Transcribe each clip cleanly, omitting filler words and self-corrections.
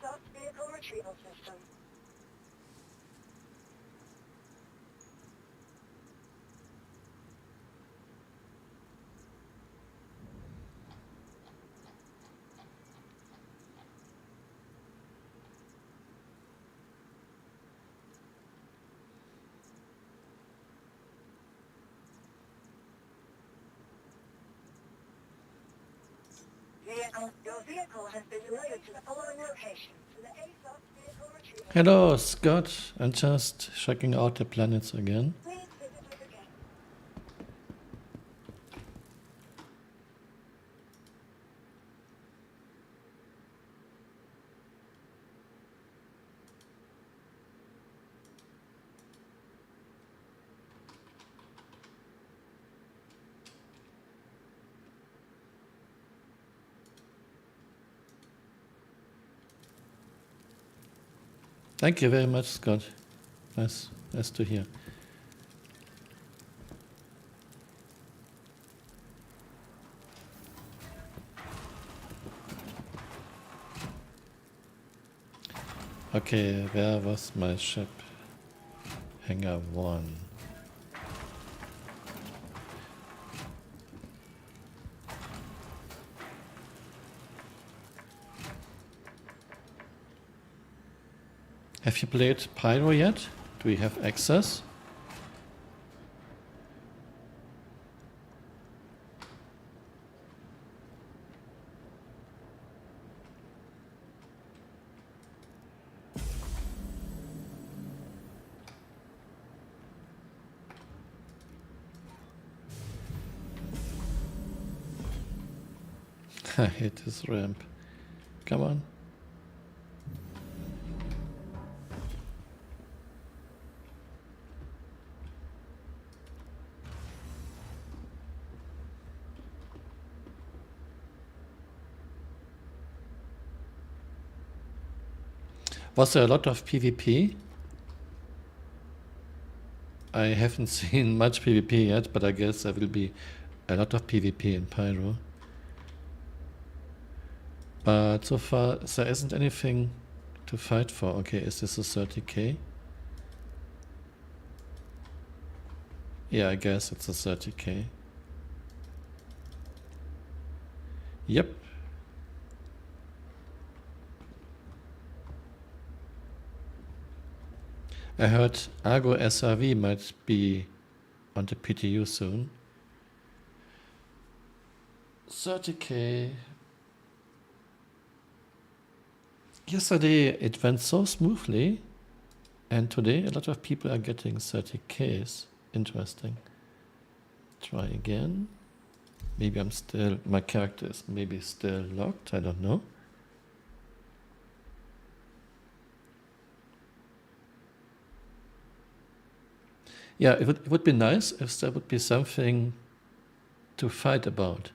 ASOS vehicle retrieval system. Your vehicle has been delivered to the following locations in the ASOS vehicle retrieval. Hello, Scott. I'm just checking out the planets again. Please visit us again. Thank you very much, Scott. Nice to hear. Okay, where was my ship? Hangar 1. Have you played Pyro yet? Do we have access? I hate this ramp. Come on. Was there a lot of PvP? I haven't seen much PvP yet, but I guess there will be a lot of PvP in Pyro. But so far there isn't anything to fight for. Okay, is this a 30k? Yeah, I guess it's a 30k. Yep. I heard Argo SRV might be on the PTU soon. 30k. Yesterday it went so smoothly, and today a lot of people are getting 30ks. Interesting. Try again. Maybe my character is maybe still locked, I don't know. Yeah, it would be nice if there would be something to fight about.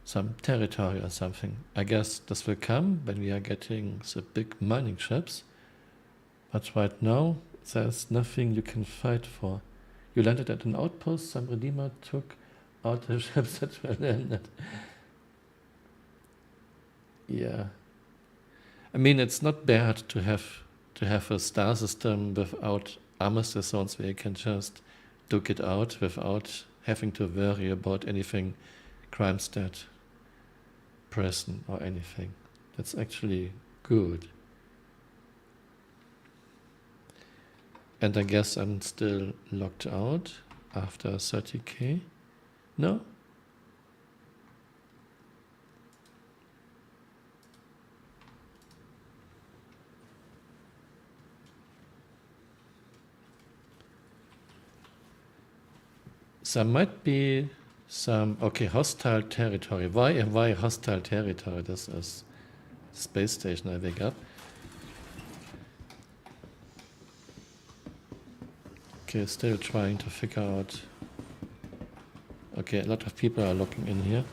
Some territory or something. I guess this will come when we are getting the big mining ships. But right now, there's nothing you can fight for. You landed at an outpost, some Redeemer took out the ships that were landed. Yeah. I mean, it's not bad to have a star system without armistice zones where you can just duke it out without having to worry about anything crime stat, prison or anything. That's actually good. And I guess I'm still locked out after 30k. No? There might be some, okay, hostile territory. Why hostile territory? This is space station I wake up. Okay, still trying to figure out. Okay, a lot of people are looking in here.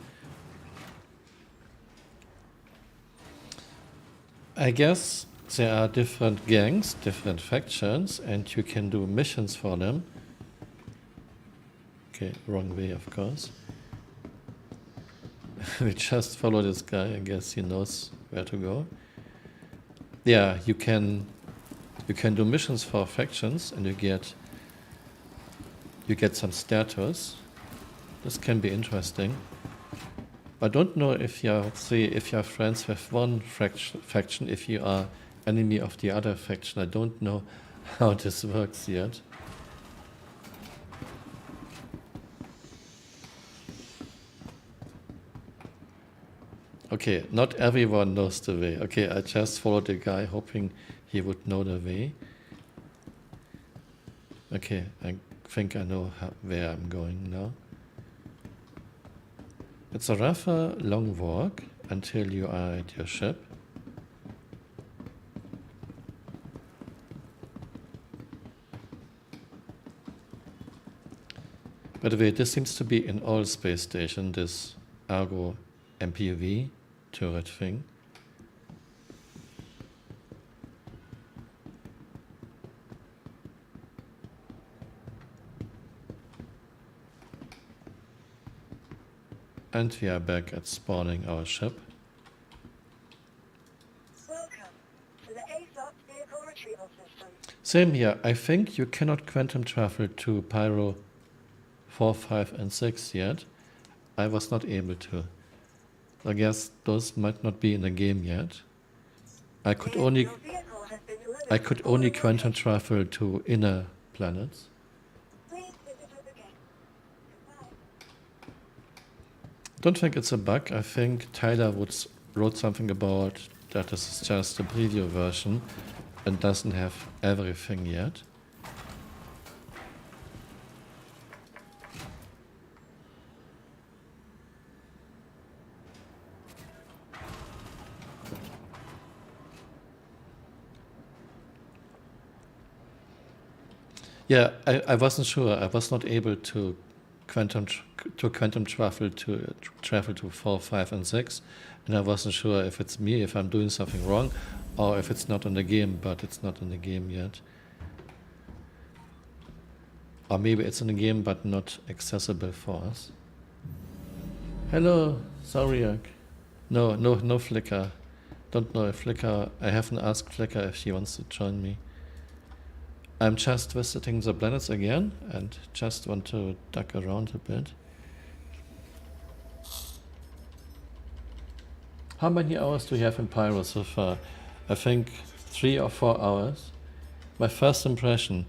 I guess there are different gangs, different factions, and you can do missions for them. Okay, wrong way, of course. We just follow this guy. I guess he knows where to go. Yeah, you can do missions for factions, and you get some status. This can be interesting. I don't know if you're friends with one faction, if you are enemy of the other faction. I don't know how this works yet. Okay, not everyone knows the way. Okay, I just followed the guy hoping he would know the way. Okay, I think I know where I'm going now. It's a rather long walk until you are at your ship. By the way, this seems to be in all space stations, this Argo MPV turret thing. And we are back at spawning our ship. Welcome to the ASOP vehicle retrieval system. Same here. I think you cannot quantum travel to Pyro 4, 5, and 6 yet. I was not able to. I guess those might not be in the game yet. I could only quantum travel to inner planets. Please visit us again. Goodbye. Don't think it's a bug. I think Tyler wrote something about that this is just a preview version and doesn't have everything yet. Yeah, I wasn't sure. I was not able to quantum travel to 4, 5, and 6, and I wasn't sure if it's me, if I'm doing something wrong, or if it's not in the game, but it's not in the game yet. Or maybe it's in the game, but not accessible for us. Hello, Zoriak. No Flickr. Don't know if Flickr. I haven't asked Flickr if she wants to join me. I'm just visiting the planets again and just want to duck around a bit. How many hours do you have in Pyro so far? I think 3 or 4 hours. My first impression.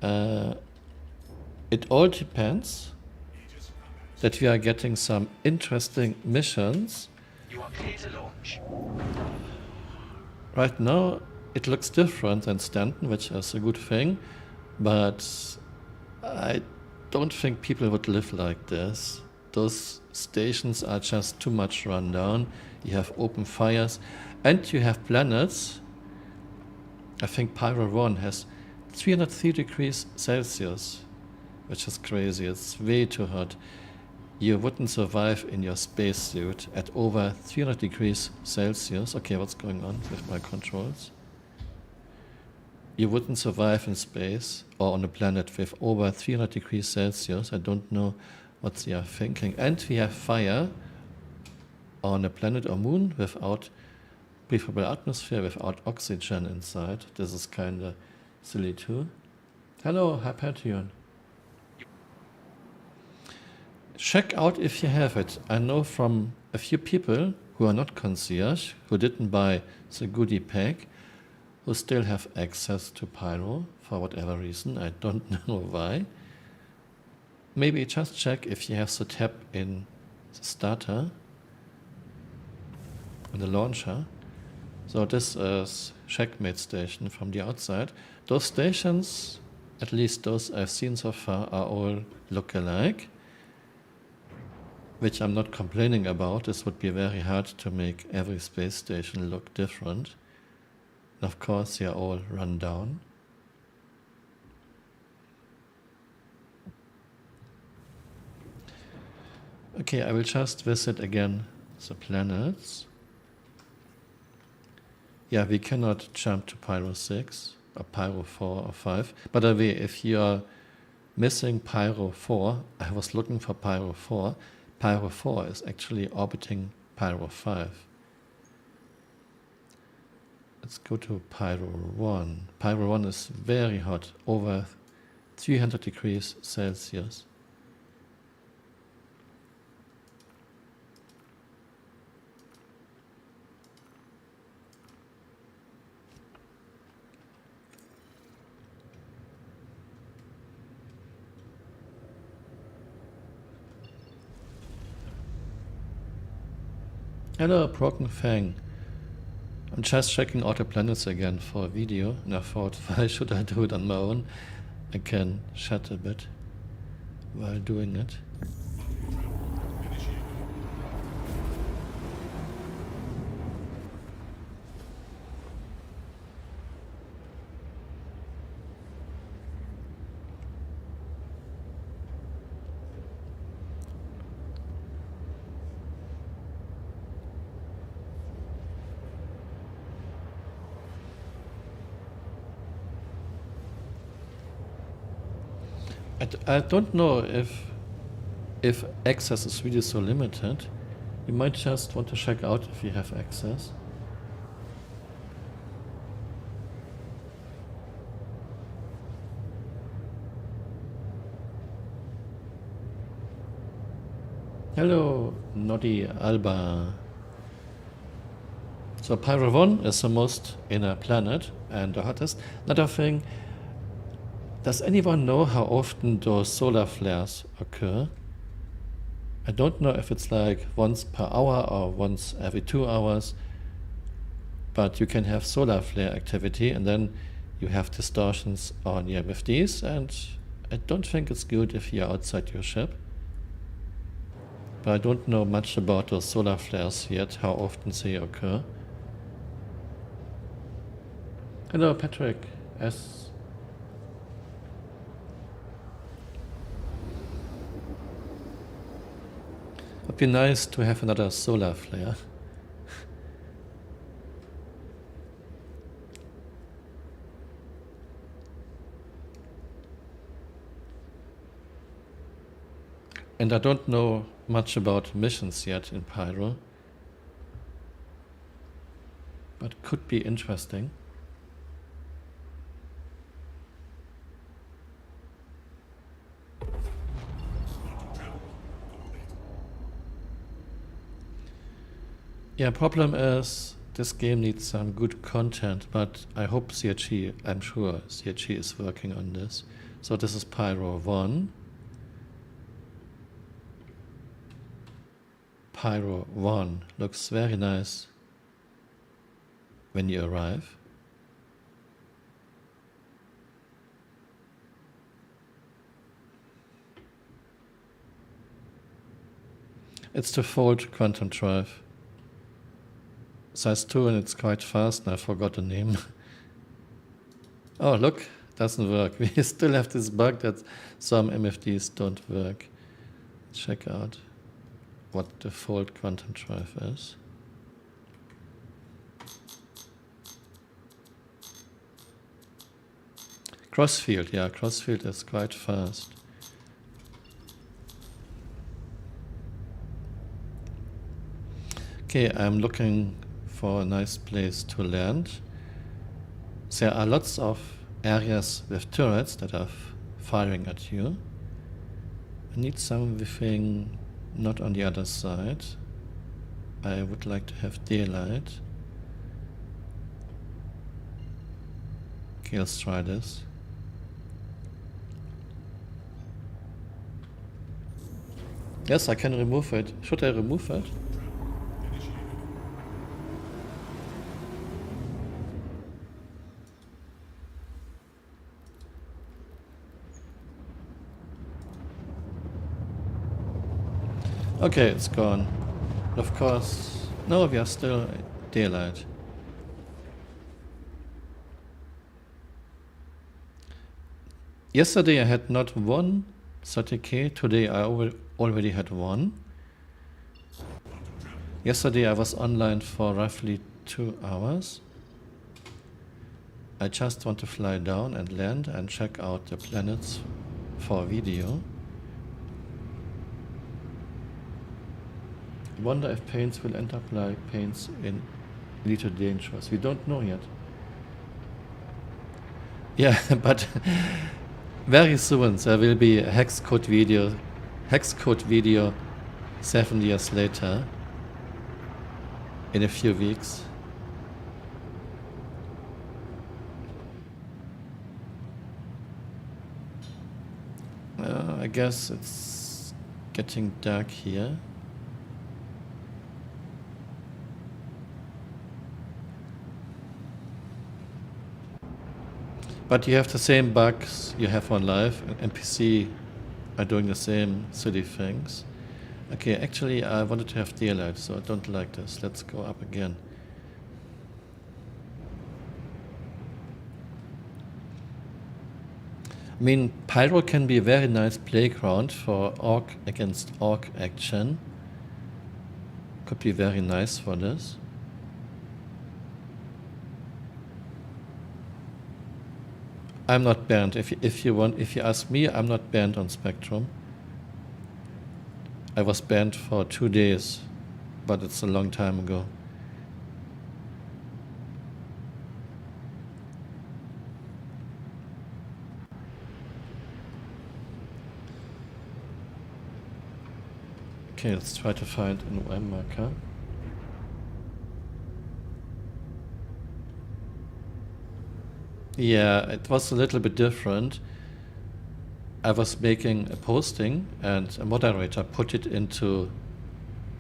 It all depends that we are getting some interesting missions. You are clear to launch. Right now, it looks different than Stanton, which is a good thing, but I don't think people would live like this. Those stations are just too much run down. You have open fires, and you have planets. I think Pyro 1 has 303 degrees Celsius, which is crazy. It's way too hot. You wouldn't survive in your spacesuit at over 300 degrees Celsius. Okay, what's going on with my controls? You wouldn't survive in space or on a planet with over 300 degrees Celsius. I don't know what they are thinking. And we have fire on a planet or moon without breathable atmosphere, without oxygen inside. This is kind of silly too. Hello, Hyperion. Check out if you have it. I know from a few people who are not concierge, who didn't buy the goodie pack, who still have access to Pyro for whatever reason. I don't know why. Maybe just check if you have the tab in the starter, in the launcher. So this is Checkmate Station from the outside. Those stations, at least those I've seen so far, are all look-alike, which I'm not complaining about. This would be very hard to make every space station look different. Of course, they are all run down. Okay, I will just visit again the planets. Yeah, we cannot jump to Pyro 6 or Pyro 4 or 5. By the way, if you are missing Pyro 4, I was looking for Pyro 4. Pyro 4 is actually orbiting Pyro 5. Let's go to Pyro 1. Pyro 1 is very hot, over 300 degrees Celsius. Hello, Broken Fang. I'm just checking out the planets again for a video, and I thought, why should I do it on my own? I can chat a bit while doing it. I don't know if access is really so limited. You might just want to check out if you have access. Hello, Noddy Alba. So Pyro 1 is the most inner planet and the hottest. Another thing, does anyone know how often those solar flares occur? I don't know if it's like once per hour or once every 2 hours, but you can have solar flare activity and then you have distortions on your MFDs, and I don't think it's good if you're outside your ship. But I don't know much about those solar flares yet, how often they occur. Hello Patrick, S. Would be nice to have another solar flare. And I don't know much about missions yet in Pyro, but could be interesting. Yeah, problem is this game needs some good content, but I hope CRG, I'm sure CRG is working on this. So this is Pyro 1. Pyro 1 looks very nice when you arrive. It's the Fold quantum drive. Size 2 and it's quite fast, and I forgot the name. Oh, look, doesn't work. We still have this bug that some MFDs don't work. Check out what the Fold quantum drive is. Crossfield, yeah, Crossfield is quite fast. Okay, I'm looking for a nice place to land. There are lots of areas with turrets that are firing at you. I need something not on the other side. I would like to have daylight. Okay, let's try this. Yes, I can remove it. Should I remove it? Okay, it's gone. Of course, no, we are still daylight. Yesterday I had not one 30k, today I already had one. Yesterday I was online for roughly 2 hours. I just want to fly down and land and check out the planets for a video. I wonder if paints will end up like paints in little dangerous. We don't know yet. Yeah, but very soon there will be a hex code video 7 years later, in a few weeks. I guess it's getting dark here. But you have the same bugs you have on live, and NPC are doing the same silly things. Okay, actually I wanted to have daylight, so I don't like this. Let's go up again. I mean, Pyro can be a very nice playground for orc against orc action. Could be very nice for this. I'm not banned. If you ask me, I'm not banned on Spectrum. I was banned for 2 days, but it's a long time ago. Okay, let's try to find an OM marker. Yeah, it was a little bit different. I was making a posting and a moderator put it into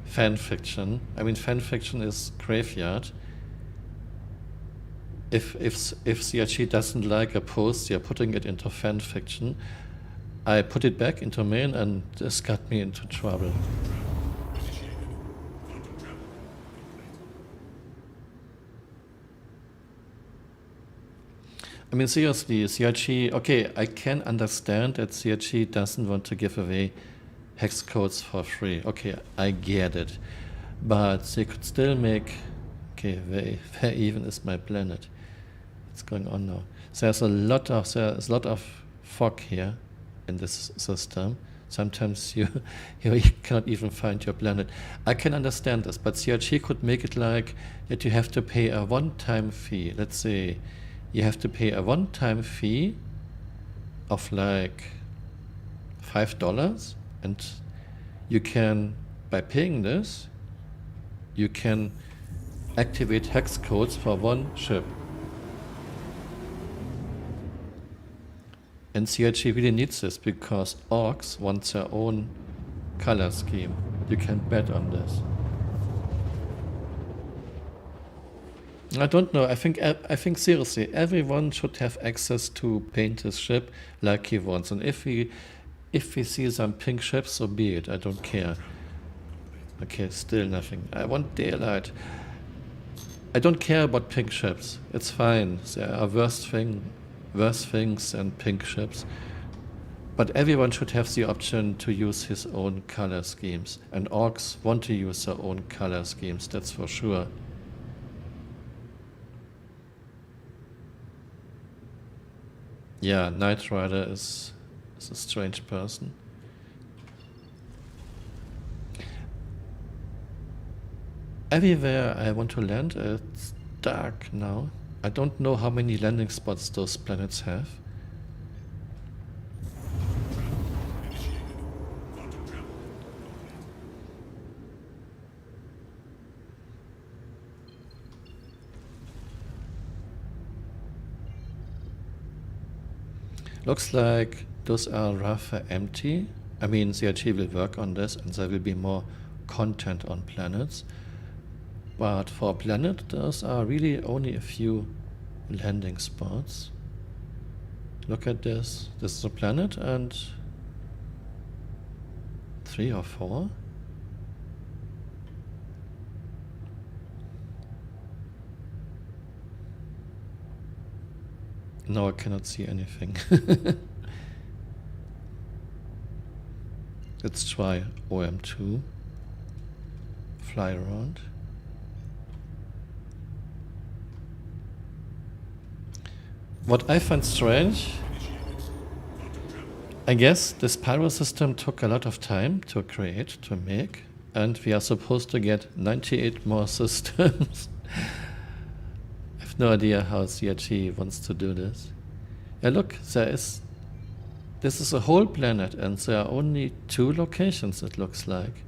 fan fiction. I mean, fan fiction is graveyard. If CRG doesn't like a post, you're putting it into fan fiction. I put it back into main and this got me into trouble. I mean, seriously, CRG, okay, I can understand that CRG doesn't want to give away hex codes for free. Okay, I get it. But they could still make, okay, where even is my planet? What's going on now? There's a lot of fog here in this system. Sometimes you cannot even find your planet. I can understand this, but CRG could make it like that you have to pay a one-time fee. Let's say you have to pay a one-time fee of like $5, and you can, by paying this, you can activate hex codes for one ship. And CRG really needs this because orcs want their own color scheme. You can bet on this. I don't know. I think seriously, everyone should have access to paint his ship like he wants. And if we see some pink ships, so be it. I don't care. Okay, still nothing. I want daylight. I don't care about pink ships. It's fine. There are worse things than pink ships. But everyone should have the option to use his own color schemes. And orcs want to use their own color schemes, that's for sure. Yeah, Knight Rider is a strange person. Everywhere I want to land, it's dark now. I don't know how many landing spots those planets have. Looks like those are rather empty. I mean, CRG will work on this and there will be more content on planets. But for a planet, those are really only a few landing spots. Look at this. This is a planet and 3 or 4. No, I cannot see anything. Let's try OM2. Fly around. What I find strange, I guess this Pyro system took a lot of time to create, to make, and we are supposed to get 98 more systems. have no idea how CRG wants to do this. Yeah, look, this is a whole planet and there are only 2 locations, it looks like.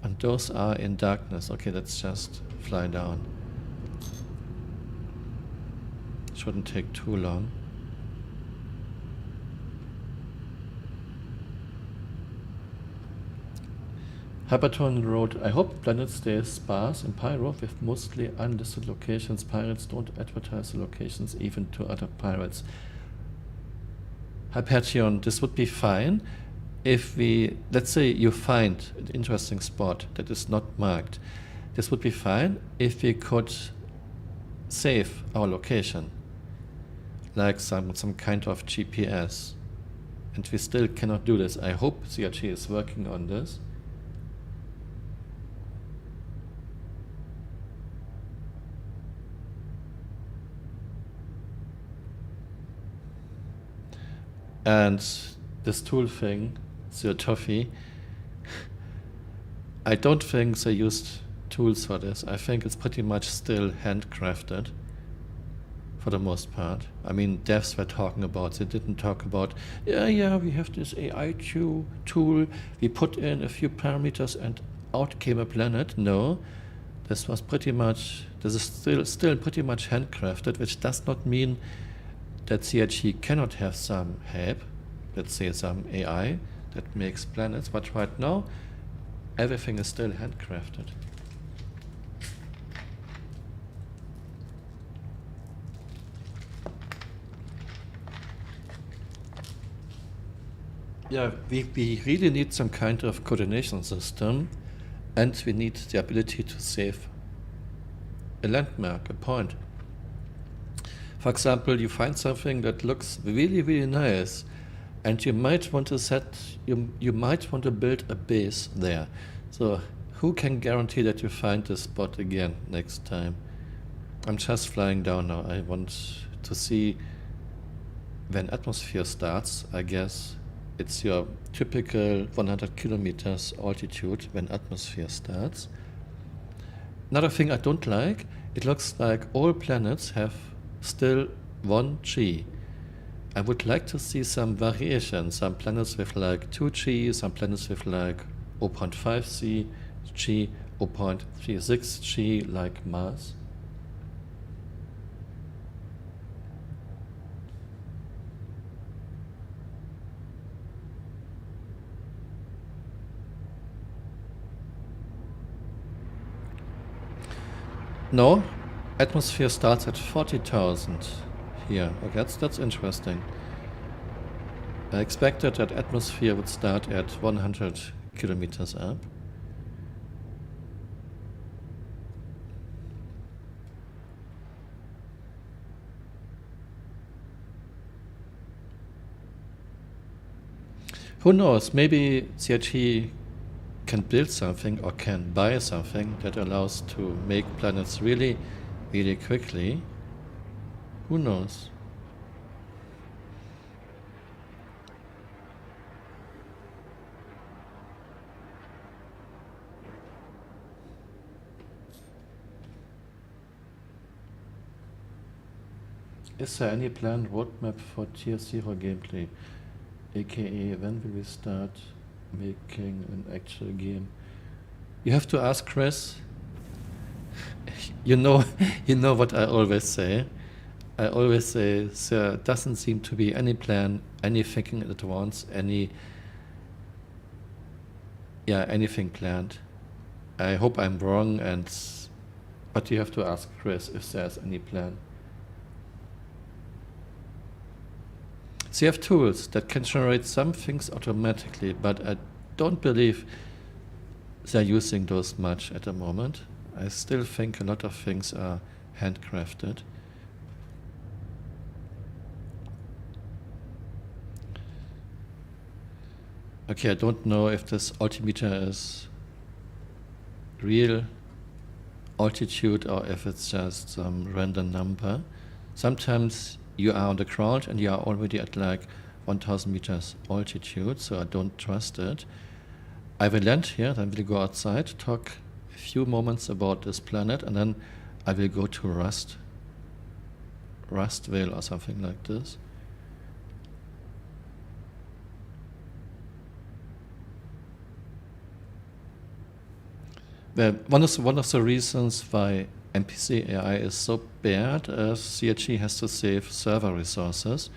And those are in darkness. Okay, let's just fly down. Shouldn't take too long. Hyperton wrote, I hope planet stays sparse in Pyro with mostly unlisted locations. Pirates don't advertise the locations even to other pirates. Hypertion, this would be fine if we, let's say you find an interesting spot that is not marked. This would be fine if we could save our location, like some kind of GPS. And we still cannot do this. I hope CRG is working on this. And this tool thing, Sir Toffee, I don't think they used tools for this. I think it's pretty much still handcrafted for the most part. I mean, devs were talking about, they didn't talk about, yeah, we have this AI tool, we put in a few parameters and out came a planet. No, this is still pretty much handcrafted, which does not mean that CRG cannot have some help, let's say some AI that makes planets, but right now everything is still handcrafted. Yeah, we really need some kind of coordination system, and we need the ability to save a landmark, a point. For example, you find something that looks really, really nice, and you might want to build a base there. So who can guarantee that you find this spot again next time? I'm just flying down now. I want to see when atmosphere starts. I guess it's your typical 100 kilometers altitude when atmosphere starts. Another thing I don't like, it looks like all planets have still 1G. I would like to see some variation, some planets with like 2G, some planets with like 0.5G, 0.36G like Mars. No, atmosphere starts at 40,000 here. Okay, that's interesting. I expected that atmosphere would start at 100 kilometers up. Who knows, maybe CRG can build something or can buy something that allows to make planets really, really quickly. Who knows? Is there any planned roadmap for Tier 0 gameplay? AKA, when will we start making an actual game? You have to ask Chris. You know what I always say. I always say there doesn't seem to be any plan, any thinking in advance, anything planned. I hope I'm wrong, but you have to ask Chris if there's any plan. So you have tools that can generate some things automatically, but I don't believe they're using those much at the moment. I still think a lot of things are handcrafted. Okay, I don't know if this altimeter is real altitude or if it's just some random number. Sometimes you are on the ground and you are already at like 1000 meters altitude, so I don't trust it. I will land here, then we'll go outside, talk a few moments about this planet, and then I will go to Rustville or something like this. Well, one of the reasons why NPC AI is so bad is CHE has to save server resources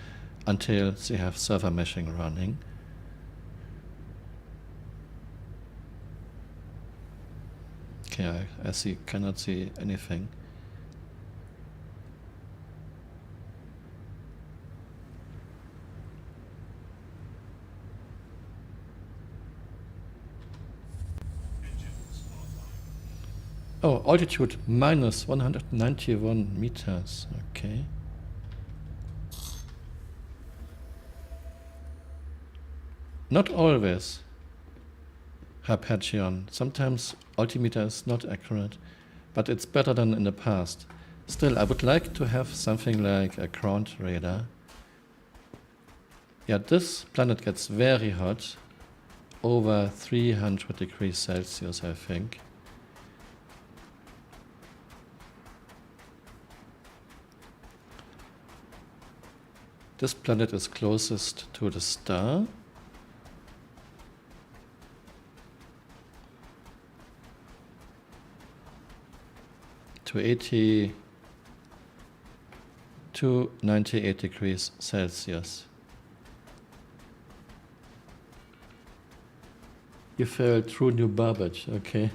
until they have server meshing running. Okay, I cannot see anything. Oh, altitude minus 191 meters. Okay. Not always, Harpagion. Sometimes altimeter is not accurate, but it's better than in the past. Still, I would like to have something like a ground radar. Yeah, this planet gets very hot, over 300 degrees Celsius, I think. This planet is closest to the star. To 98 degrees Celsius. You fell through new garbage, okay.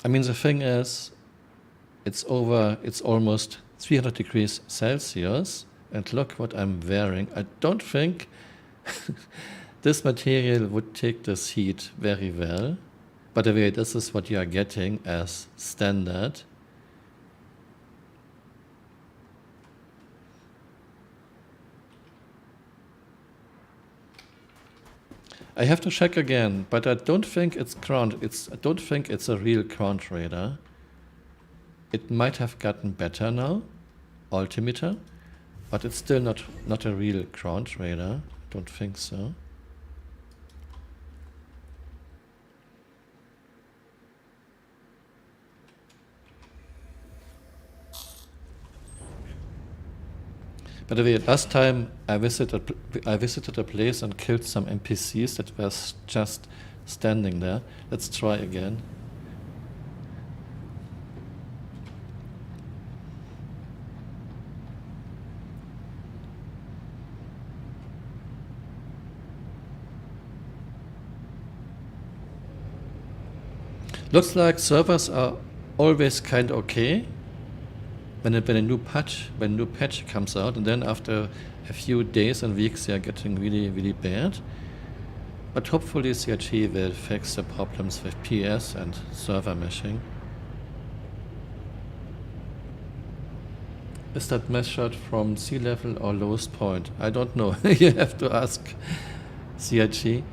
I mean, the thing is, it's almost 300 degrees Celsius, and look what I'm wearing. I don't think this material would take this heat very well. By the way, this is what you are getting as standard. I have to check again, but I don't think it's ground. I don't think it's a real ground radar. It might have gotten better now, altimeter, but it's still not a real ground radar. Don't think so. By the way, last time I visited a place and killed some NPCs that were just standing there. Let's try again. Looks like servers are always kind of okay when a new patch comes out, and then after a few days and weeks they are getting really, really bad. But hopefully CHE will fix the problems with PS and server meshing. Is that measured from sea level or lowest point? I don't know. You have to ask CHE.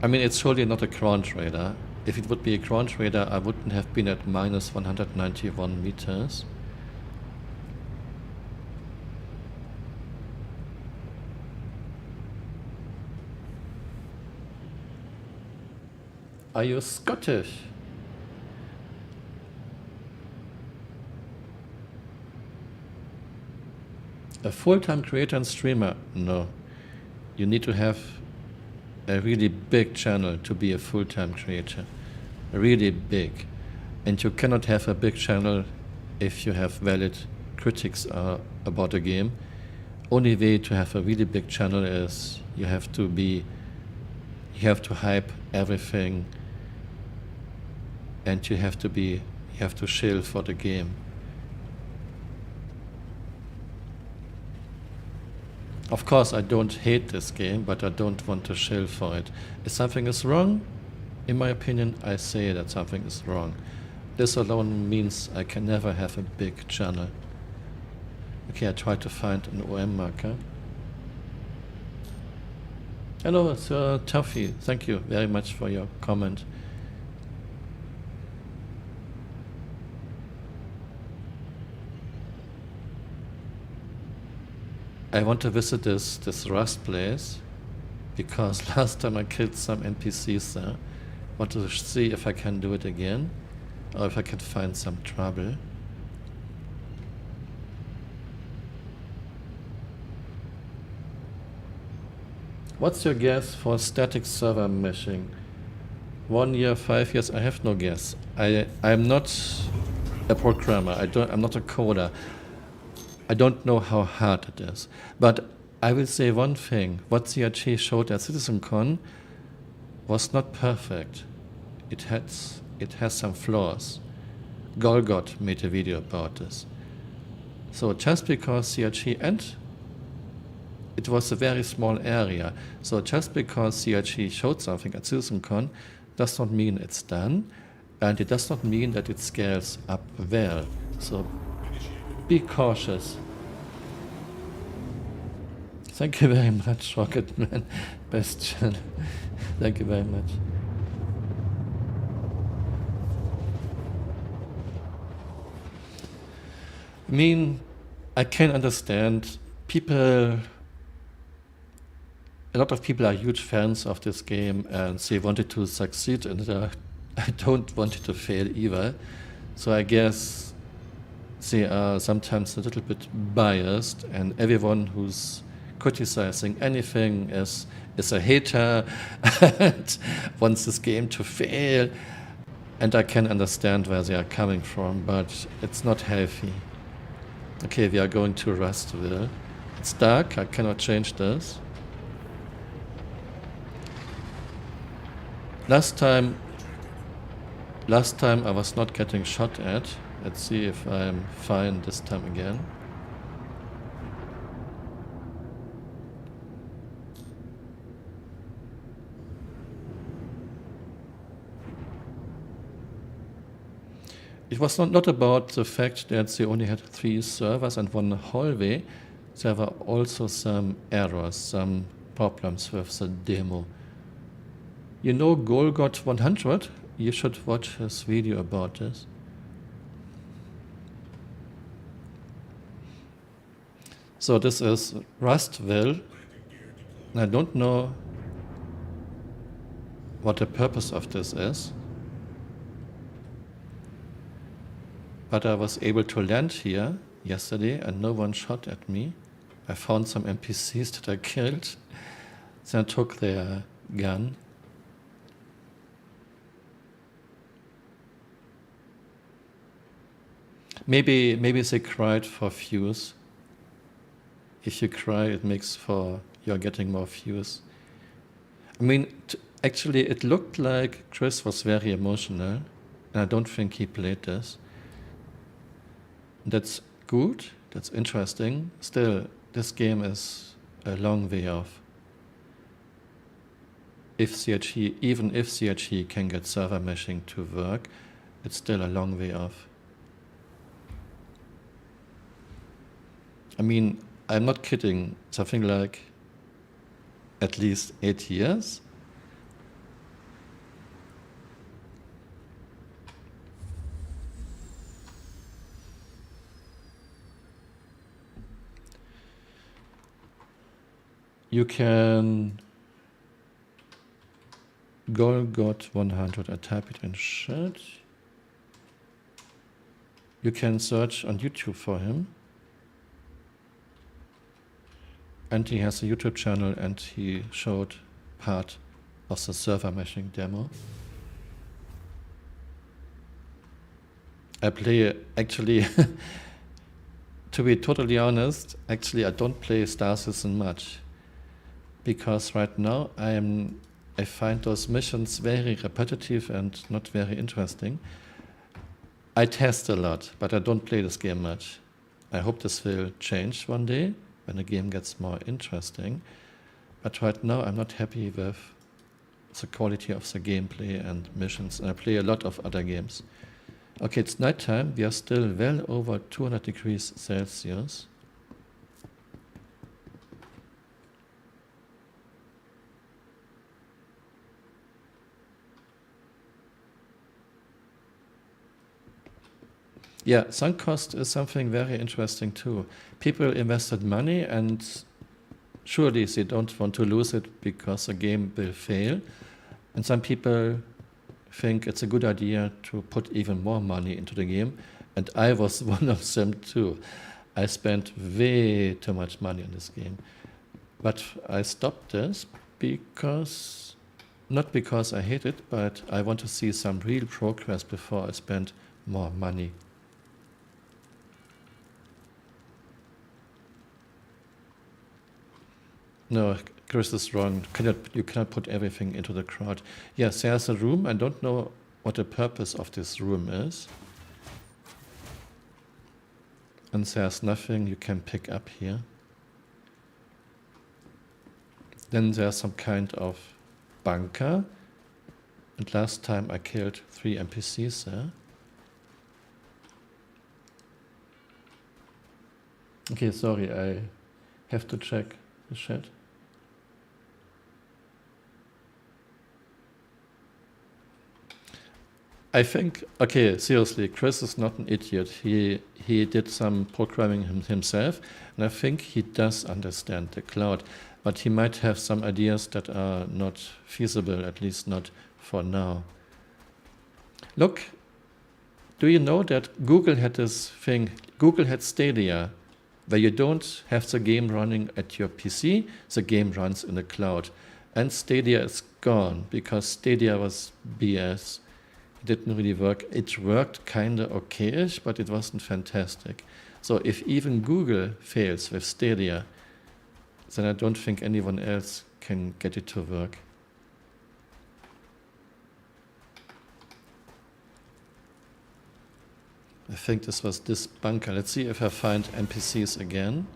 I mean, it's surely not a ground radar. If it would be a ground radar, I wouldn't have been at minus 191 meters. Are you Scottish? A full-time creator and streamer? No. You need to have a really big channel to be a full-time creator. Really big. And you cannot have a big channel if you have valid critics about a game. Only way to have a really big channel is you have to hype everything, and you have to shill for the game. Of course, I don't hate this game, but I don't want to shill for it. If something is wrong, in my opinion, I say that something is wrong. This alone means I can never have a big channel. Okay, I try to find an OM marker. Hello, Sir Tuffy. Thank you very much for your comment. I want to visit this Rust place because last time I killed some NPCs there. Want to see if I can do it again. or if I can find some trouble. What's your guess for static server meshing? 1 year, 5 years? I have no guess. I'm not a programmer. I'm not a coder. I don't know how hard it is. But I will say one thing. What CRG showed at CitizenCon was not perfect. It has some flaws. Golgot made a video about this. So just because CRG, and it was a very small area, so just because CRG showed something at CitizenCon does not mean it's done, and it does not mean that it scales up well. So be cautious. Thank you very much, Rocketman. Bastian. Thank you very much. I mean, I can understand people. A lot of people are huge fans of this game and they wanted to succeed, and I don't want it to fail either. So I guess they are sometimes a little bit biased, and everyone who's criticizing anything is a hater and wants this game to fail. And I can understand where they are coming from, but it's not healthy. Okay, we are going to Rustville. It's dark, I cannot change this. Last time I was not getting shot at. Let's see if I'm fine this time again. It was not about the fact that they only had 3 servers and 1 hallway. There were also some errors, some problems with the demo. You know Golgot 100? You should watch his video about this. So this is Rustville. I don't know what the purpose of this is, but I was able to land here yesterday and no one shot at me. I found some NPCs that I killed, then took their gun. Maybe they cried for views. If you cry, it makes for you're getting more views. I mean, actually, it looked like Chris was very emotional, and I don't think he played this. That's good, that's interesting. Still, this game is a long way off. Even if CRG can get server meshing to work, it's still a long way off. I mean, I'm not kidding, something like at least 8 years. You can Golgot 100, I type it in chat. You can search on YouTube for him. And he has a YouTube channel and he showed part of the server meshing demo. I play, actually, to be totally honest, actually I don't play Star Citizen much. Because right now I find those missions very repetitive and not very interesting. I test a lot, but I don't play this game much. I hope this will change one day, when the game gets more interesting. But right now I'm not happy with the quality of the gameplay and missions, and I play a lot of other games. Okay, it's nighttime, we are still well over 200 degrees Celsius. Yeah, sunk cost is something very interesting too. People invested money and surely they don't want to lose it because the game will fail. And some people think it's a good idea to put even more money into the game, and I was one of them too. I spent way too much money on this game. But I stopped this because, not because I hate it, but I want to see some real progress before I spend more money. No, Chris is wrong. You cannot put everything into the crowd. Yes, there's a room. I don't know what the purpose of this room is. And there's nothing you can pick up here. Then there's some kind of bunker. And last time I killed 3 NPCs there. Okay, sorry, I have to check the chat. I think, okay, seriously, Chris is not an idiot. He did some programming himself, and I think he does understand the cloud, but he might have some ideas that are not feasible, at least not for now. Look, do you know that Google had this thing, Google had Stadia, where you don't have the game running at your PC, the game runs in the cloud. And Stadia is gone, because Stadia was BS. It didn't really work. It worked kinda okay-ish, but it wasn't fantastic. So if even Google fails with Stadia, then I don't think anyone else can get it to work. I think this was this bunker. Let's see if I find NPCs again.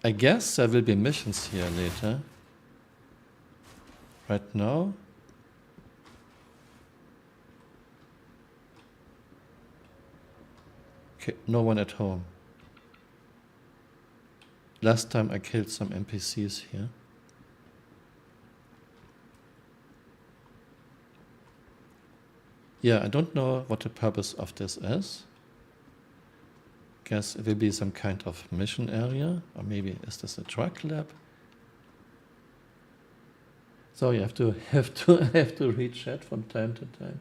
I guess there will be missions here later. Right now, okay, no one at home. Last time I killed some NPCs here. Yeah, I don't know what the purpose of this is. Guess it will be some kind of mission area, or maybe is this a truck lab? So you have to read chat from time to time.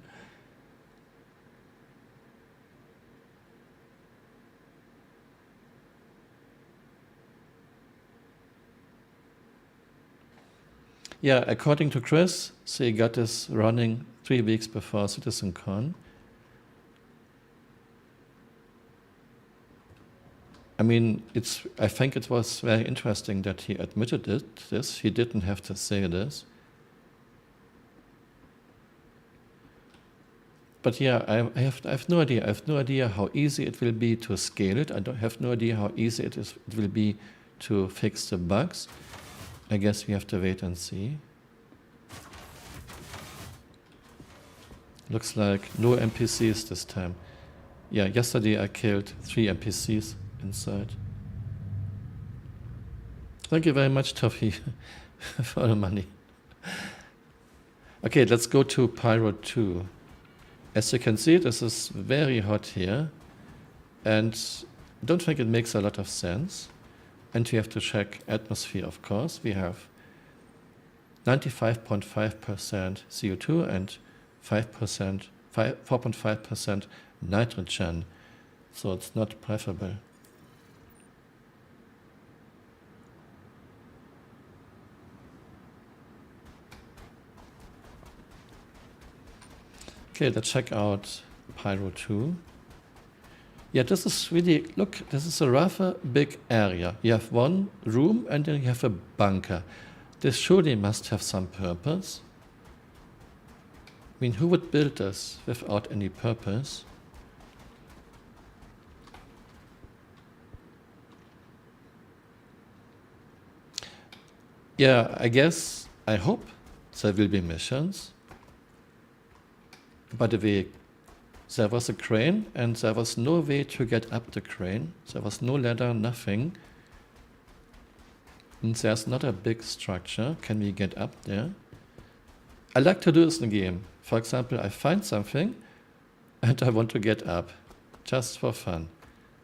Yeah, according to Chris, they got this running 3 weeks before CitizenCon. I mean, I think it was very interesting that he admitted this. He didn't have to say this. But yeah, I have no idea. I have no idea how easy it will be to scale it. I have no idea how easy it will be to fix the bugs. I guess we have to wait and see. Looks like no NPCs this time. Yeah, yesterday I killed 3 NPCs inside. Thank you very much, Toffee, for the money. Okay, let's go to Pyro 2. As you can see, this is very hot here, and I don't think it makes a lot of sense. And we have to check atmosphere, of course. We have 95.5% CO2 and 4.5% nitrogen, so it's not preferable. Okay, let's check out Pyro 2. Yeah, this is really, look, this is a rather big area. You have one room and then you have a bunker. This surely must have some purpose. I mean, who would build this without any purpose? Yeah, I hope there will be missions. By the way, there was a crane and there was no way to get up the crane. There was no ladder, nothing. And there's not a big structure. Can we get up there? I like to do this in the game. For example, I find something and I want to get up, just for fun.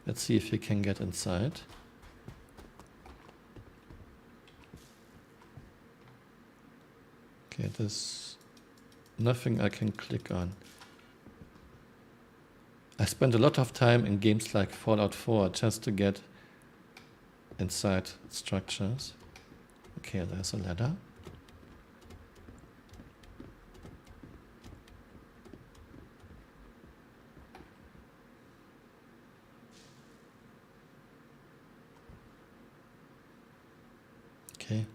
Let's see if we can get inside. Okay, there's nothing I can click on. I spent a lot of time in games like Fallout 4 just to get inside structures. Okay, there's a ladder. Okay,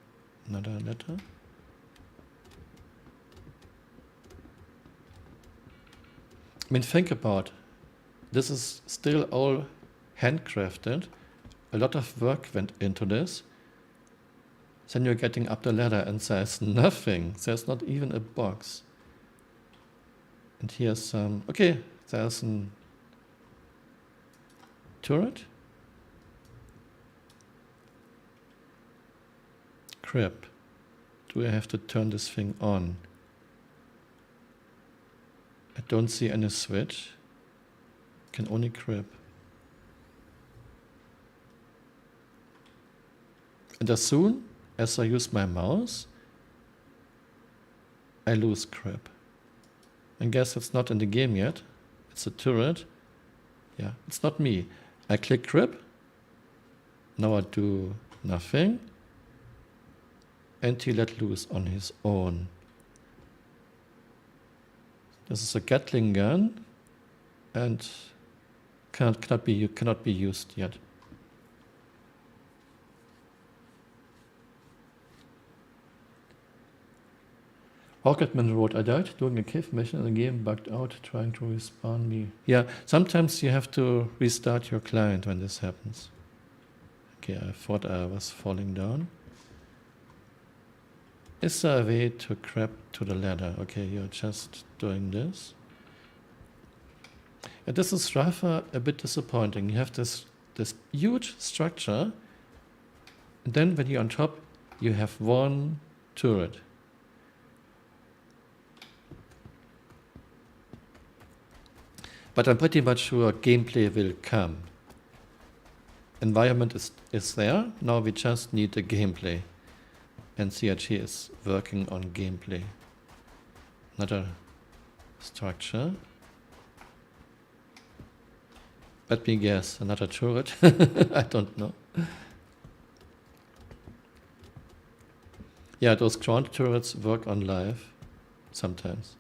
another ladder. I mean, think about, this is still all handcrafted. A lot of work went into this. Then you're getting up the ladder and there's nothing. There's not even a box. And here's some, okay, there's a turret. Crap. Do I have to turn this thing on? I don't see any switch. Can only crap. And as soon as I use my mouse, I lose crap. I guess it's not in the game yet. It's a turret. Yeah, it's not me. I click crap. Now I do nothing. And he let loose on his own. This is a Gatling gun and cannot be used yet. Rocketman wrote, I died doing a cave mission and the game bugged out trying to respawn me. Yeah, sometimes you have to restart your client when this happens. Okay, I thought I was falling down. Is there a way to grab to the ladder? Okay, you're just doing this. And this is rather a bit disappointing. You have this huge structure, and then when you're on top, you have one turret. But I'm pretty much sure gameplay will come. Environment is there, now we just need the gameplay. And CRG is working on gameplay. Another structure. Let me guess, another turret? I don't know. Yeah, those ground turrets work on live sometimes.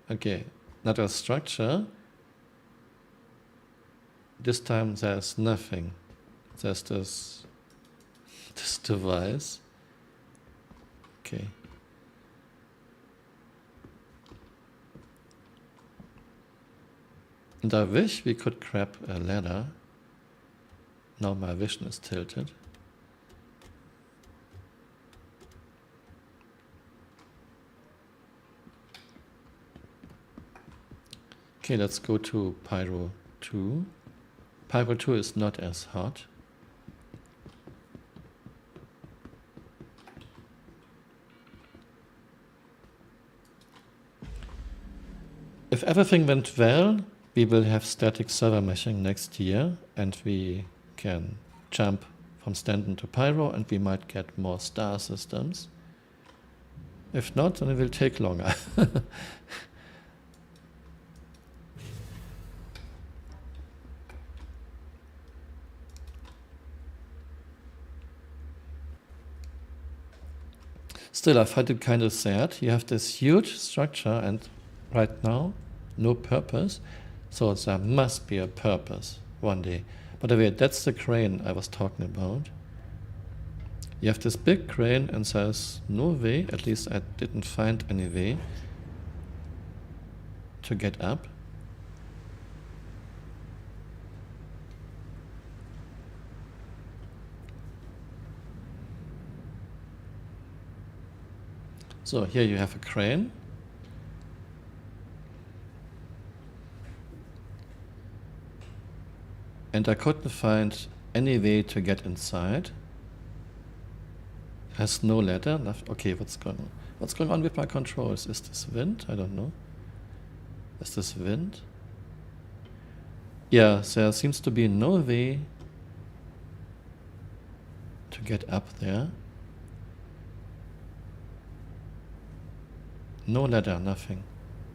Okay, another structure. This time there's nothing. There's this device. Okay. And I wish we could grab a ladder. Now my vision is tilted. Okay, let's go to Pyro 2. Pyro 2 is not as hot. If everything went well, we will have static server meshing next year, and we can jump from Stanton to Pyro, and we might get more star systems. If not, then it will take longer. Still, I find it kind of sad. You have this huge structure and right now, no purpose. So there must be a purpose one day. By the way, that's the crane I was talking about. You have this big crane and there's no way, at least I didn't find any way, to get up. So here you have a crane. And I couldn't find any way to get inside. Has no ladder. Okay, what's going on? What's going on with my controls? Is this wind? I don't know. Is this wind? Yeah, there seems to be no way to get up there. No ladder, nothing.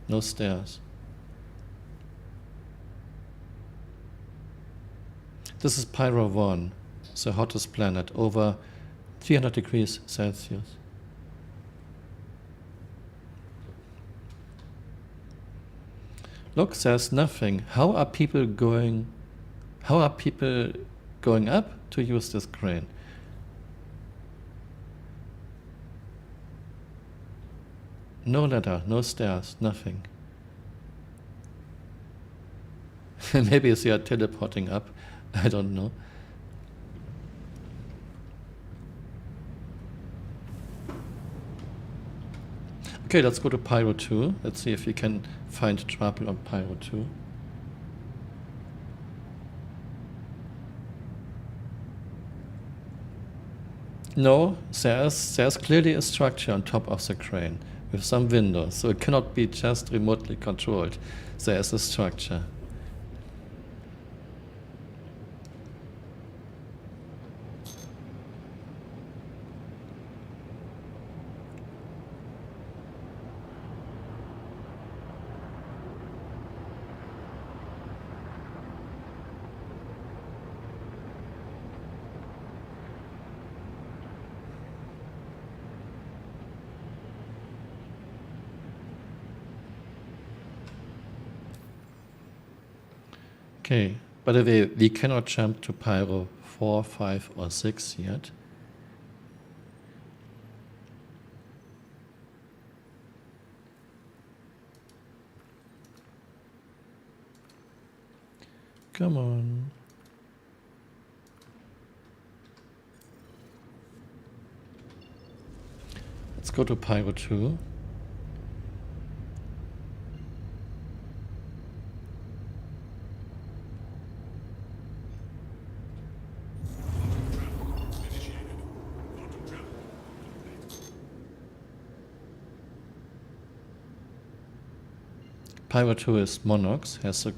No stairs. This is Pyro 1, the hottest planet, over 300 degrees Celsius. Look, there's nothing. How are people going up to use this crane? No ladder, no stairs, nothing. Maybe they are teleporting up. I don't know. Okay, let's go to Pyro 2. Let's see if we can find trouble on Pyro 2. No, there's clearly a structure on top of the crane with some windows, so it cannot be just remotely controlled. There is a structure. Okay, by the way, we cannot jump to Pyro 4, 5, or 6 yet. Come on. Let's go to Pyro 2. Pyro 2 is monox, has a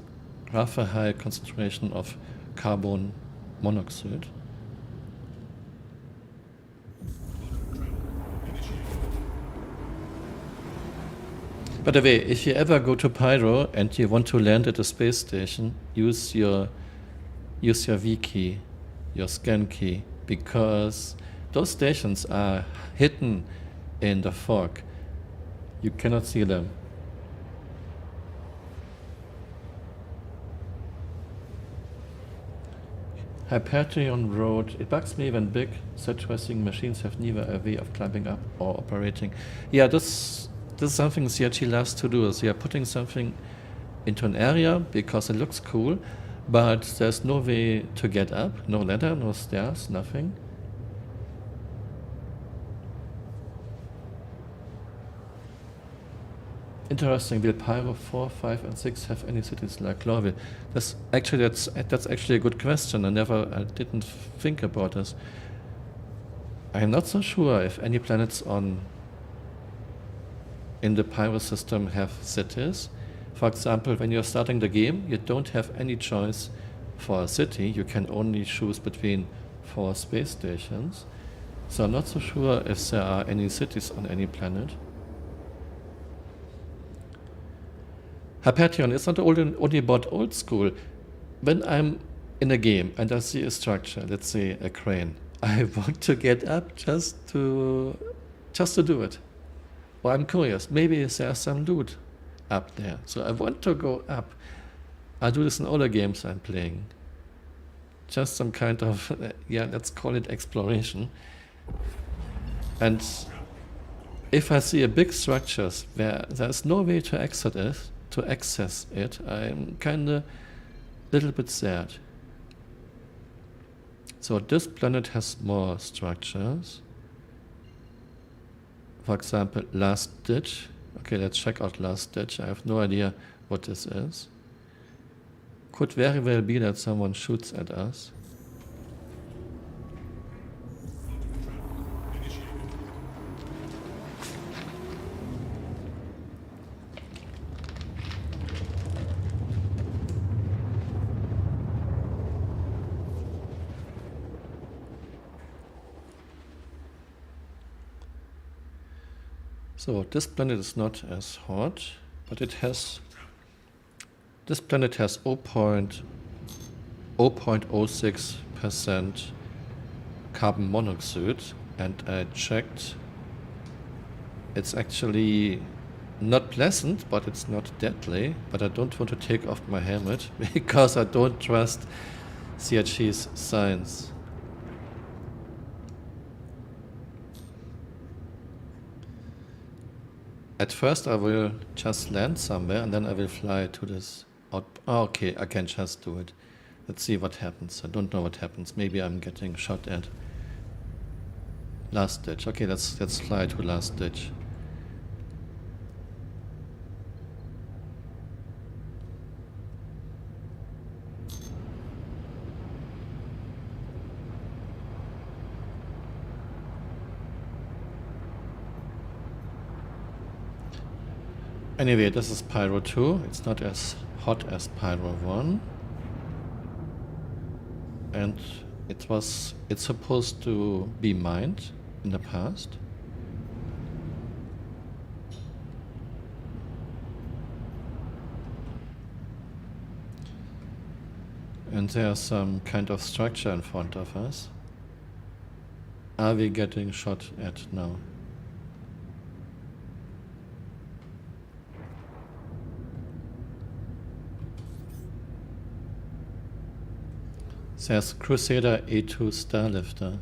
rather high concentration of carbon monoxide. By the way, if you ever go to Pyro and you want to land at a space station, use your V key, your scan key, because those stations are hidden in the fog. You cannot see them. Hyperion Road. It bugs me when big set-tracing machines have neither a way of climbing up or operating. Yeah, this is something CRT loves to do. They are putting something into an area because it looks cool, but there's no way to get up, no ladder, no stairs, nothing. Interesting. Will Pyro 4, 5, and 6 have any cities like Lorville? That's actually a good question. I didn't think about this. I'm not so sure if any planets in the Pyro system have cities. For example, when you're starting the game, you don't have any choice for a city. You can only choose between 4 space stations. So I'm not so sure if there are any cities on any planet. Hyperion is not only about old school. When I'm in a game and I see a structure, let's say a crane, I want to get up just to do it. Or I'm curious, maybe there's some loot up there. So I want to go up. I do this in all the games I'm playing. Just some kind of, let's call it exploration. And if I see a big structures where there's no way to access it, I'm kinda little bit sad. So this planet has more structures. For example, Last Ditch. Okay, let's check out Last Ditch. I have no idea what this is. Could very well be that someone shoots at us. So this planet is not as hot, but this planet has 0.06% carbon monoxide, and I checked. It's actually not pleasant, but it's not deadly. But I don't want to take off my helmet because I don't trust CRG's science. At first I will just land somewhere and then I will fly to this out. Oh, okay, I can just do it. Let's see what happens. I don't know what happens. Maybe I'm getting shot at. Last ditch. Okay, let's fly to last ditch. Anyway, this is Pyro 2. It's not as hot as Pyro 1. And it's supposed to be mined in the past. And there's some kind of structure in front of us. Are we getting shot at now? There's Crusader A2 Starlifter.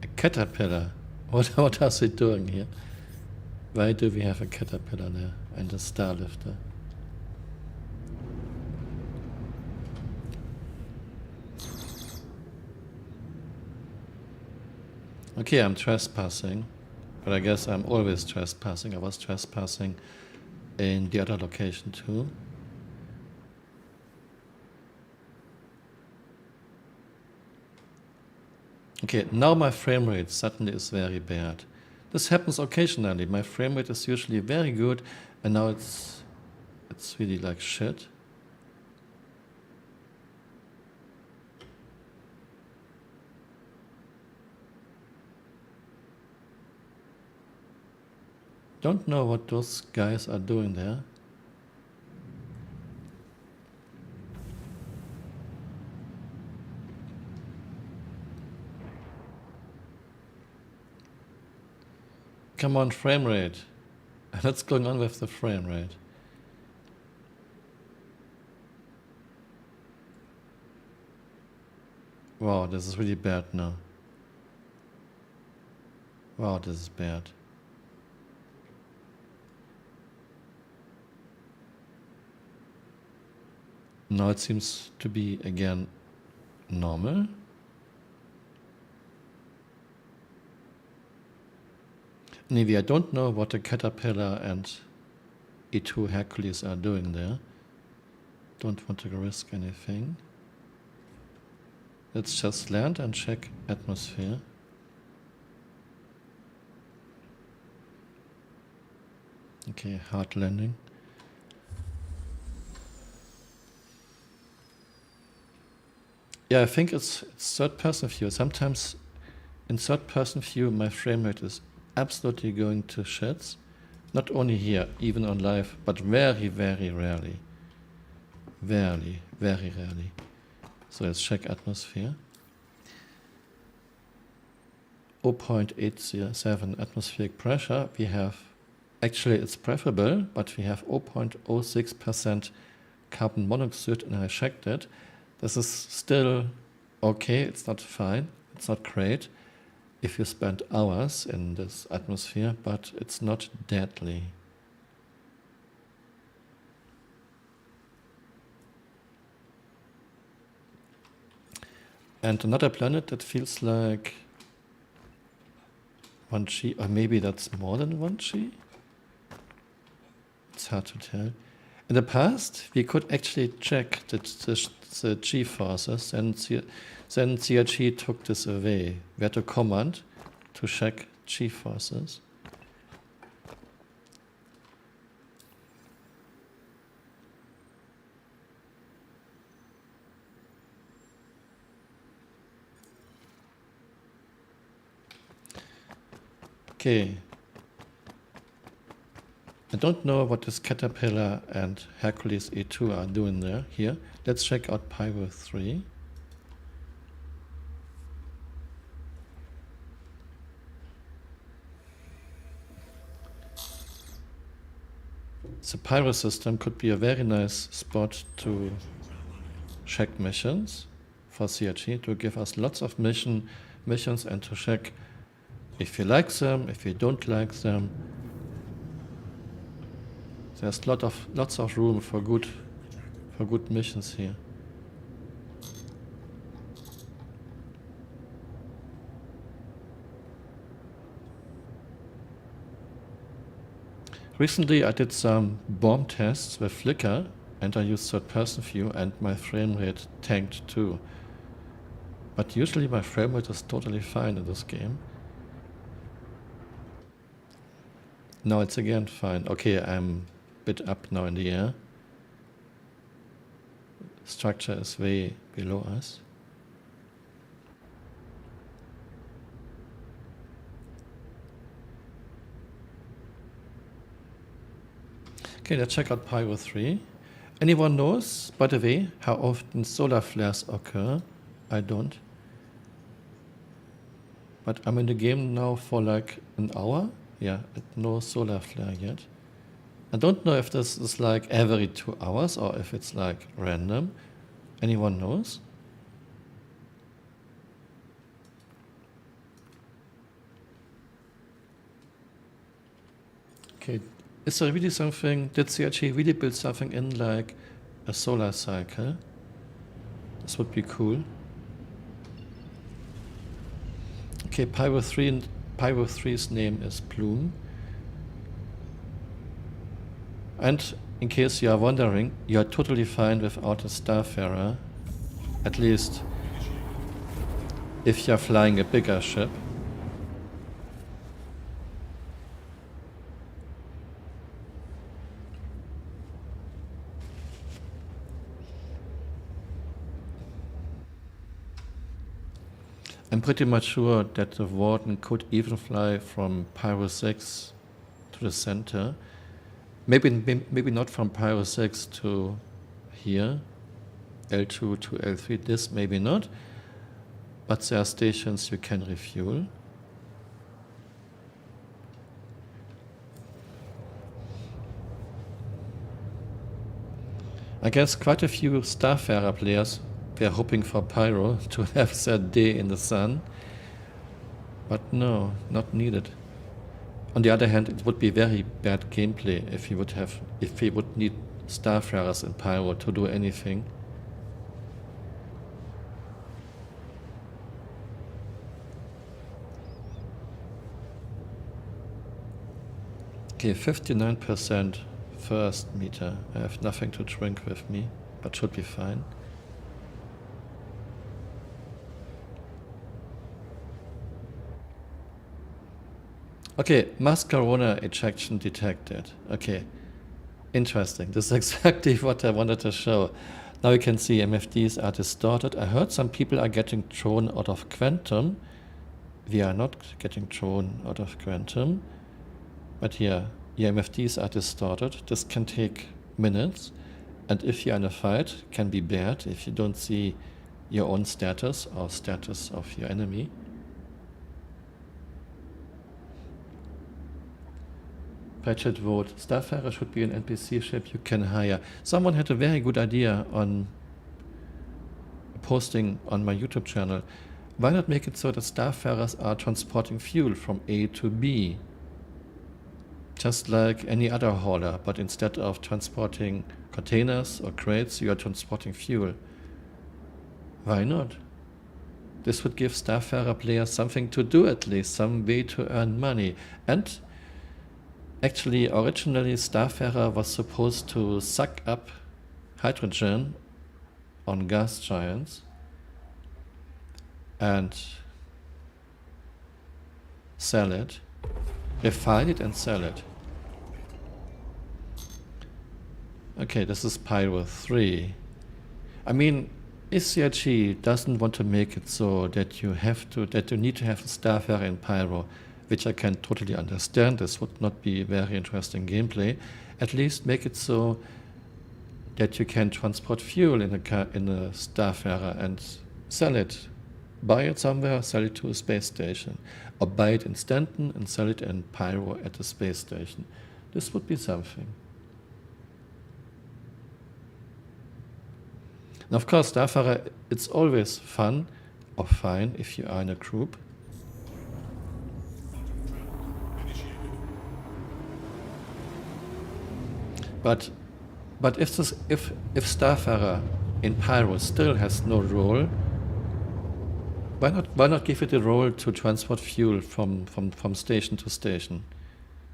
A caterpillar. What are they doing here? Why do we have a caterpillar there and a Starlifter? Okay, I'm trespassing. But I guess I'm always trespassing. I was trespassing in the other location too. Okay, now my frame rate suddenly is very bad. This happens occasionally. My frame rate is usually very good, and now it's really like shit. Don't know what those guys are doing there. Come on, frame rate. What's going on with the frame rate? Wow, this is really bad now. Wow, this is bad. Now it seems to be again normal. Anyway, I don't know what the Caterpillar and E2 Hercules are doing there. Don't want to risk anything. Let's just land and check atmosphere. Okay, hard landing. Yeah, I think it's third-person view. Sometimes in third-person view, my frame rate is absolutely going to shits. Not only here, even on live, but very, very rarely. Very, very rarely. So let's check atmosphere. 0.87 atmospheric pressure. We have, actually it's preferable, but we have 0.06% carbon monoxide, and I checked it. This is still okay, it's not fine, it's not great if you spend hours in this atmosphere, but it's not deadly. And another planet that feels like 1G, or maybe that's more than 1G? It's hard to tell. In the past, we could actually check the G-forces, and then CRG took this away. We had a command to check G-forces. Okay. I don't know what this Caterpillar and Hercules E2 are doing there. Here, let's check out Pyro 3. The Pyro system could be a very nice spot to check missions for CRG, to give us lots of missions and to check if you like them, if you don't like them. There's lots of room for good missions here. Recently I did some bomb tests with Flickr and I used third-person view and my frame rate tanked too. But usually my frame rate is totally fine in this game. Now it's again fine. Okay, I'm a bit up now in the air. Structure is way below us. Okay, let's check out Pyro 3. Anyone knows, by the way, how often solar flares occur? I don't. But I'm in the game now for like an hour. Yeah, no solar flare yet. I don't know if this is like every 2 hours or if it's like random. Anyone knows? Okay, is there really something, did CRG really build something in like a solar cycle? This would be cool. Okay, Pyro 3 and Pyro 3's name is Plume. And in case you are wondering, you are totally fine without a Starfarer. At least if you are flying a bigger ship. I'm pretty much sure that the Warden could even fly from Pyro 6 to the center. Maybe not from Pyro 6 to here, L2 to L3, this maybe not, but there are stations you can refuel. I guess quite a few Starfarer players were hoping for Pyro to have their day in the sun, but no, not needed. On the other hand, it would be very bad gameplay if we would need Starfarers in Pyro to do anything. Okay, 59% first meter. I have nothing to drink with me, but should be fine. Okay, mascarona ejection detected. Okay, interesting. This is exactly what I wanted to show. Now you can see MFDs are distorted. I heard some people are getting thrown out of Quantum. We are not getting thrown out of Quantum. But here, your MFDs are distorted. This can take minutes. And if you're in a fight, it can be bad if you don't see your own status or status of your enemy. Patchet vote. Starfarer should be an NPC ship you can hire. Someone had a very good idea on posting on my YouTube channel. Why not make it so that Starfarers are transporting fuel from A to B? Just like any other hauler, but instead of transporting containers or crates, you are transporting fuel. Why not? This would give Starfarer players something to do, at least some way to earn money. And actually, originally Starfarer was supposed to suck up hydrogen on gas giants and sell it, refine it and sell it. Okay, this is Pyro 3. I mean, ICRG doesn't want to make it so that you need to have a Starfarer in Pyro. which I can totally understand. This would not be very interesting gameplay. At least make it so that you can transport fuel in a starfarer and sell it. Buy it somewhere, sell it to a space station. Or buy it in Stanton and sell it in Pyro at the space station. This would be something. And of course, starfarer, it's always fun or fine if you are in a group. But if starfarer in Pyro still has no role, why not give it a role to transport fuel from station to station?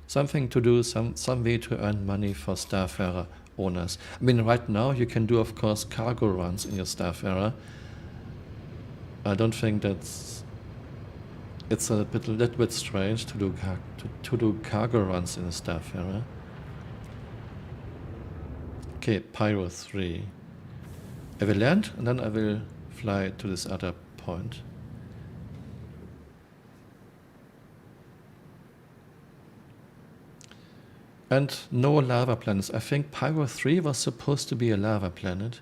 Something to do, some way to earn money for starfarer owners. I mean, right now you can do, of course, cargo runs in your starfarer. I don't think it's a little bit strange to do cargo runs in a starfarer. Okay, Pyro 3. I will land and then I will fly to this other point. And no lava planets. I think Pyro 3 was supposed to be a lava planet.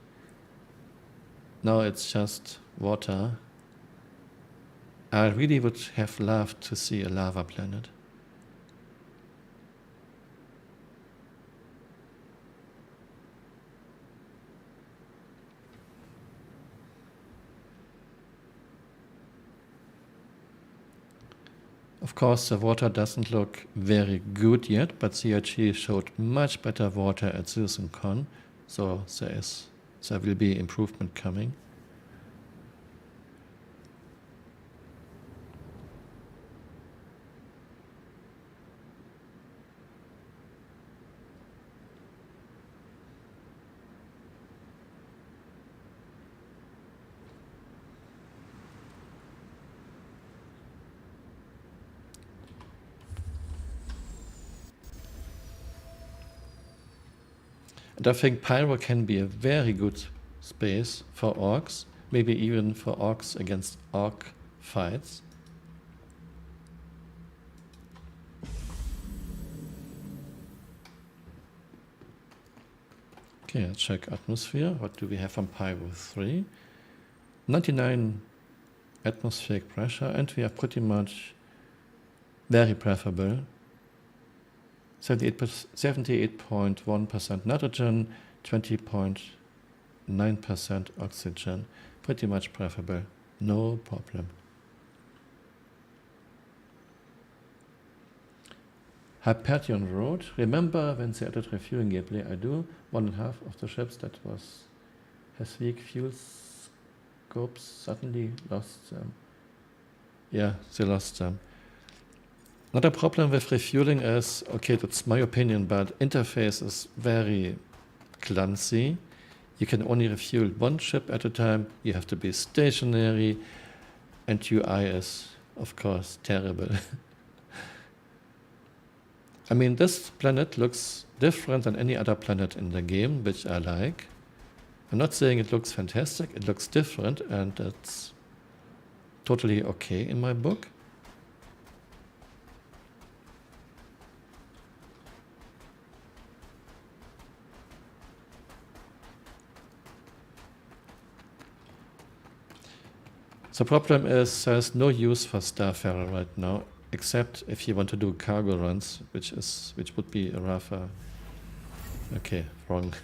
Now it's just water. I really would have loved to see a lava planet. Of course, the water doesn't look very good yet, but CRG showed much better water at Zeus and Con, so there will be improvement coming. And I think Pyro can be a very good space for orcs, maybe even for orcs against orc fights. Okay, let's check atmosphere. What do we have on Pyro 3? 99 atmospheric pressure, and we are pretty much very preferable. 78.1% nitrogen, 20.9% oxygen. Pretty much preferable. No problem. Hyperion Road. Remember when they added refueling gameplay, I do 1.5 of the ships that has weak fuel scopes suddenly lost them. Yeah, they lost them. Another problem with refueling is, okay, that's my opinion, but interface is very clumsy. You can only refuel one ship at a time. You have to be stationary, and UI is, of course, terrible. I mean, this planet looks different than any other planet in the game, which I like. I'm not saying it looks fantastic, it looks different, and it's totally okay in my book. The problem is there's no use for starfarer right now, except if you want to do cargo runs, which would be a rather... Okay, wrong.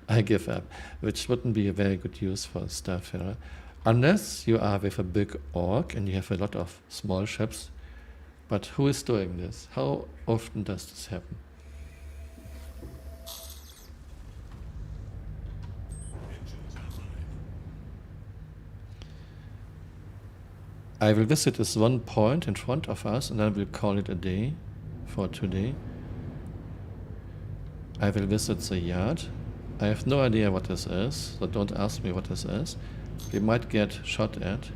I give up. Which wouldn't be a very good use for starfarer, unless you are with a big orc and you have a lot of small ships. But who is doing this? How often does this happen? I will visit this one point in front of us and I will call it a day for today. I will visit the yard. I have no idea what this is, so don't ask me what this is. We might get shot at.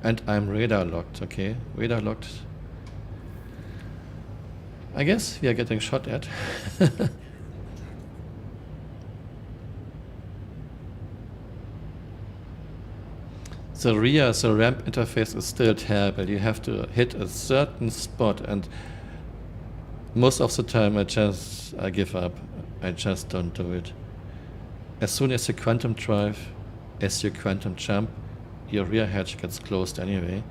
And I'm radar locked, okay? Radar locked. I guess we are getting shot at. the rear, the ramp interface is still terrible. You have to hit a certain spot, and most of the time I give up. I just don't do it. As soon as you quantum drive, as you quantum jump, your rear hatch gets closed anyway.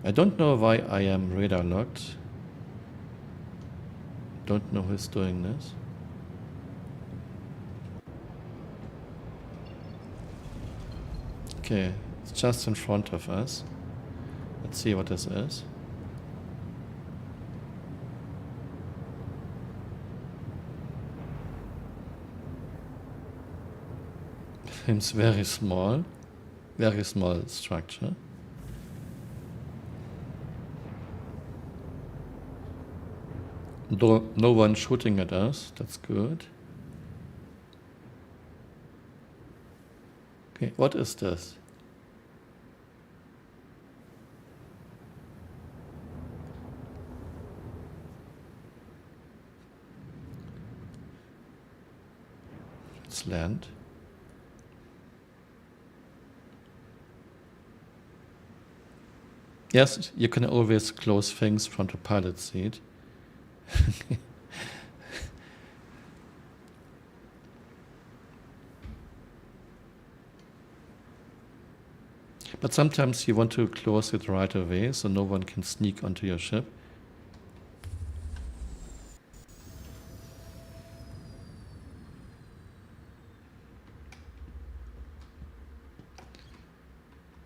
I don't know why I am radar locked. Don't know who's doing this. Okay, it's just in front of us. Let's see what this is. Seems very small structure. No one shooting at us, that's good. Okay, what is this? Let's land. Yes, you can always close things from the pilot seat. But sometimes you want to close it right away so no one can sneak onto your ship.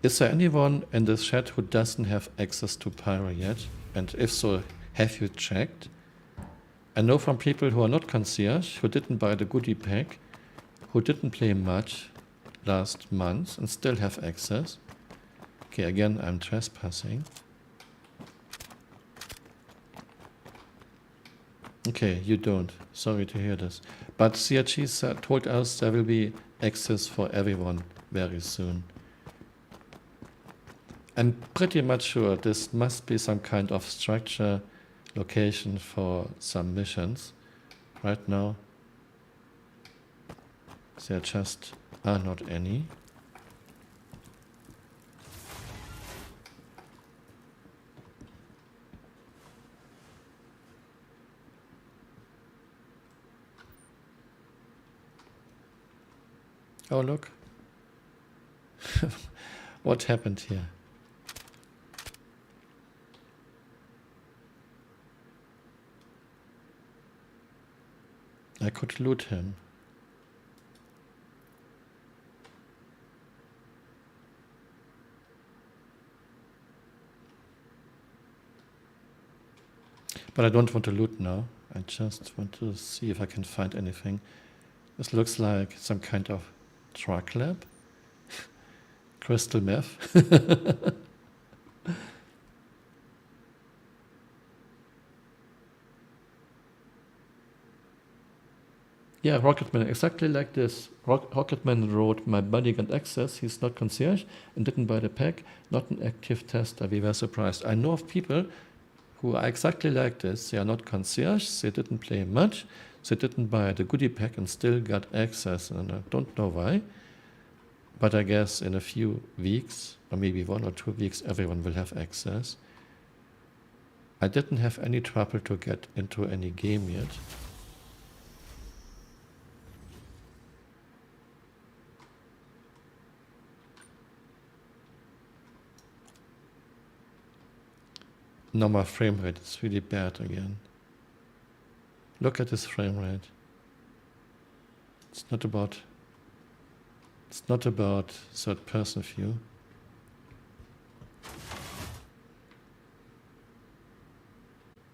Is there anyone in this chat who doesn't have access to Pyro yet? And if so, have you checked? I know from people who are not concierge, who didn't buy the goodie pack, who didn't play much last month and still have access. Okay, again, I'm trespassing. Okay, you don't. Sorry to hear this. But CRG told us there will be access for everyone very soon. I'm pretty much sure this must be some kind of structure location for some missions. Right now, there just are not any. Oh, look. What happened here? I could loot him. But I don't want to loot now. I just want to see if I can find anything. This looks like some kind of truck lab. Crystal meth. Yeah, Rocketman, exactly like this. Rocketman wrote, my buddy got access, he's not concierge, and didn't buy the pack, not an active tester, we were surprised. I know of people who are exactly like this. They are not concierge, they didn't play much, they didn't buy the goodie pack and still got access, and I don't know why. But I guess in a few weeks, or maybe 1 or 2 weeks, everyone will have access. I didn't have any trouble to get into any game yet. No, my frame rate is really bad again. Look at this frame rate. It's not about third person view.